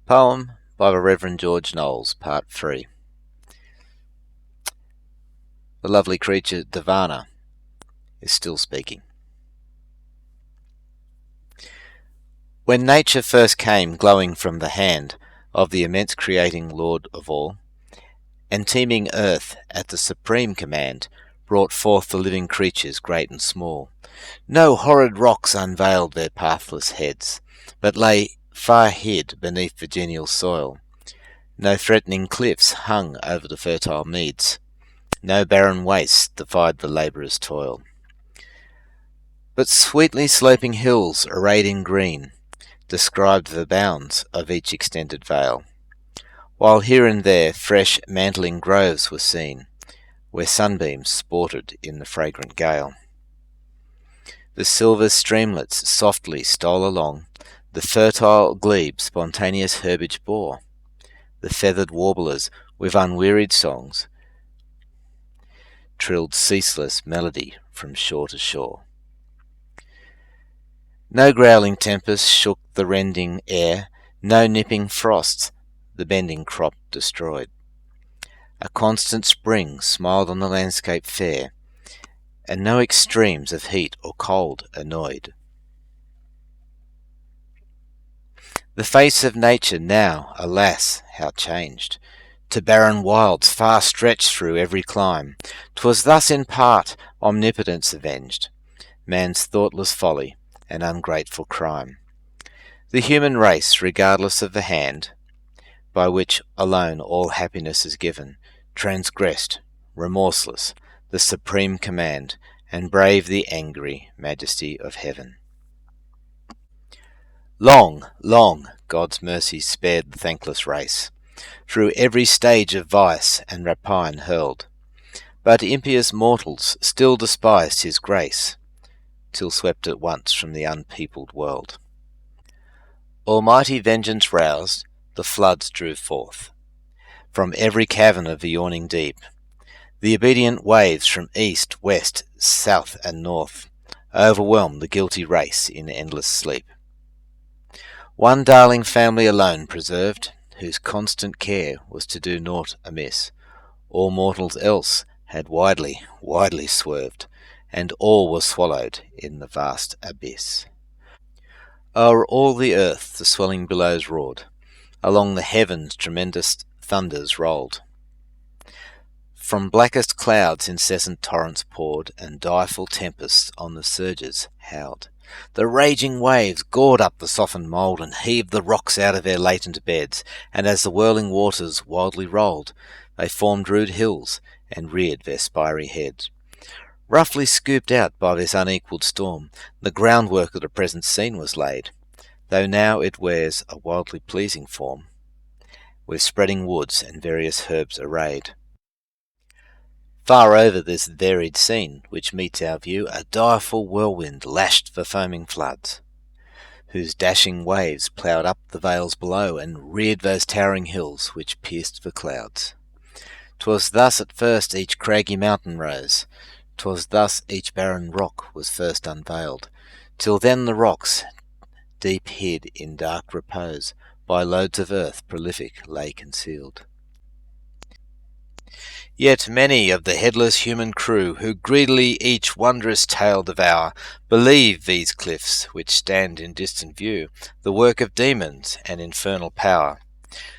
Poem by the Rev George Knowles, Part 3. The lovely creature Devana is still speaking. When nature first came glowing from the hand of the immense creating Lord of all, and teeming earth at the supreme command brought forth the living creatures great and small, no horrid rocks unveiled their pathless heads, but lay far hid beneath the genial soil. No threatening cliffs hung over the fertile meads, no barren wastes defied the labourer's toil. But sweetly sloping hills arrayed in green described the bounds of each extended vale, while here and there fresh mantling groves were seen, where sunbeams sported in the fragrant gale. The silver streamlets softly stole along, the fertile glebe spontaneous herbage bore, the feathered warblers with unwearied songs trilled ceaseless melody from shore to shore. No growling tempest shook the rending air, no nipping frosts the bending crop destroyed. A constant spring smiled on the landscape fair, and no extremes of heat or cold annoyed. The face of nature now, alas, how changed! To barren wilds far stretched through every clime. 'Twas thus in part omnipotence avenged man's thoughtless folly and ungrateful crime. The human race, regardless of the hand by which alone all happiness is given, transgressed, remorseless, the supreme command, and braved the angry majesty of heaven. Long, long God's mercies spared the thankless race, through every stage of vice and rapine hurled, but impious mortals still despised his grace, till swept at once from the unpeopled world. Almighty vengeance roused, the floods drew forth from every cavern of the yawning deep. The obedient waves from east, west, south, and north overwhelmed the guilty race in endless sleep. One darling family alone preserved, whose constant care was to do naught amiss. All mortals else had widely, widely swerved, and all was swallowed in the vast abyss. O'er all the earth the swelling billows roared, along the heavens tremendous thunders rolled. From blackest clouds incessant torrents poured, and direful tempests on the surges howled. The raging waves gored up the softened mould, and heaved the rocks out of their latent beds, and as the whirling waters wildly rolled, they formed rude hills, and reared their spiry heads. Roughly scooped out by this unequalled storm, the groundwork of the present scene was laid, though now it wears a wildly pleasing form, with spreading woods and various herbs arrayed. Far over this varied scene which meets our view, a direful whirlwind lashed the foaming floods, whose dashing waves ploughed up the vales below, and reared those towering hills which pierced the clouds. 'Twas thus at first each craggy mountain rose, 'twas thus each barren rock was first unveiled, till then the rocks, deep hid in dark repose, by loads of earth prolific lay concealed. Yet many of the headless human crew, who greedily each wondrous tale devour, believe these cliffs, which stand in distant view, the work of demons and infernal power.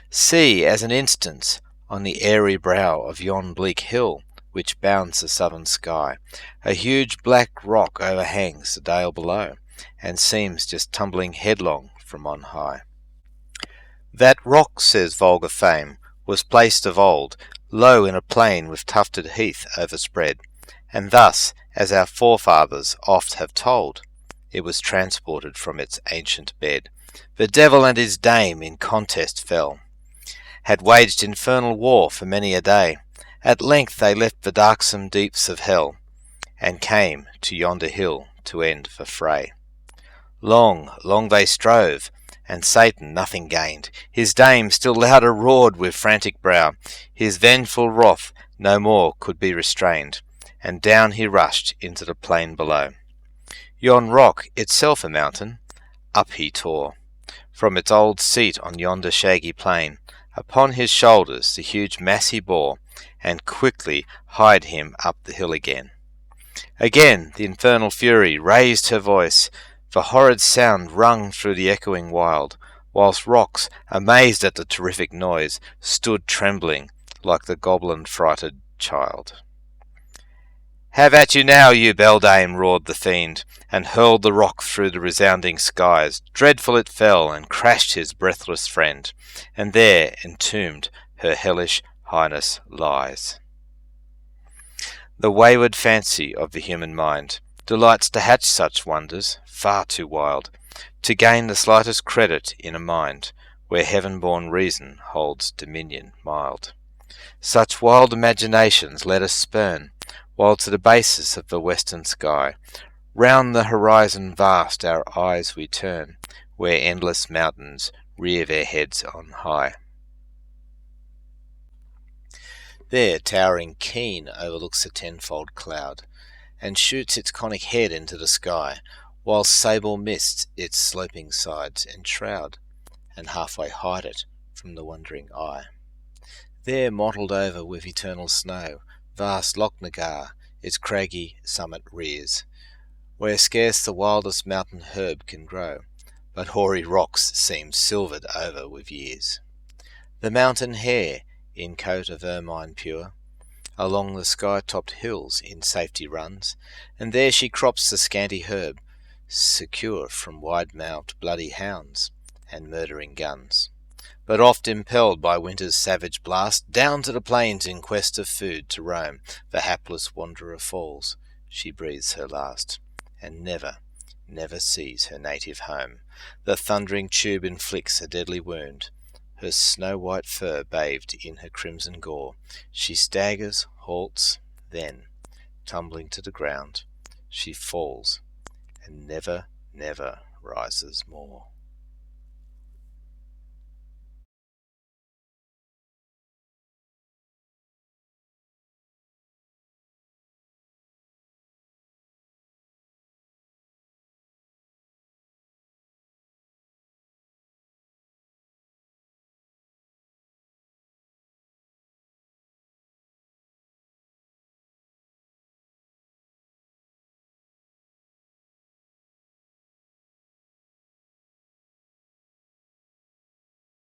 See, as an instance, on the airy brow of yon bleak hill, which bounds the southern sky, a huge black rock overhangs the dale below, and seems just tumbling headlong from on high. That rock, says vulgar fame, was placed of old low in a plain with tufted heath overspread, and thus, as our forefathers oft have told, it was transported from its ancient bed. The devil and his dame in contest fell, had waged infernal war for many a day. At length they left the darksome deeps of hell, and came to yonder hill to end the fray. Long, long they strove, and Satan nothing gained. His dame still louder roared with frantic brow. His vengeful wrath no more could be restrained, and down he rushed into the plain below. Yon rock, itself a mountain, up he tore, From its old seat on yonder shaggy plain, upon his shoulders the huge mass he bore, and quickly hied him up the hill again. Again the infernal fury raised her voice, for horrid sound rung through the echoing wild, whilst rocks, amazed at the terrific noise, stood trembling like the goblin-frighted child. "Have at you now, you beldame!" roared the fiend, and hurled the rock through the resounding skies. Dreadful it fell, and crashed his breathless friend, and there entombed her hellish highness lies. The wayward fancy of the human mind delights to hatch such wonders, far too wild, to gain the slightest credit in a mind where heaven-born reason holds dominion mild. Such wild imaginations let us spurn, while to the basis of the western sky, round the horizon vast our eyes we turn, where endless mountains rear their heads on high. There, towering keen, overlooks a tenfold cloud, and shoots its conic head into the sky, while sable mists its sloping sides enshroud, and halfway hide it from the wondering eye. There, mottled over with eternal snow, vast Loch Nagar its craggy summit rears, where scarce the wildest mountain herb can grow, but hoary rocks seem silvered over with years. The mountain hare, in coat of ermine pure, along the sky-topped hills in safety runs, and there she crops the scanty herb, secure from wide-mouthed bloody hounds and murdering guns. But oft impelled by winter's savage blast, down to the plains in quest of food to roam, the hapless wanderer falls, she breathes her last, and never, never sees her native home. The thundering tube inflicts a deadly wound, her snow-white fur bathed in her crimson gore. She staggers, halts, then, tumbling to the ground, she falls, and never, never rises more.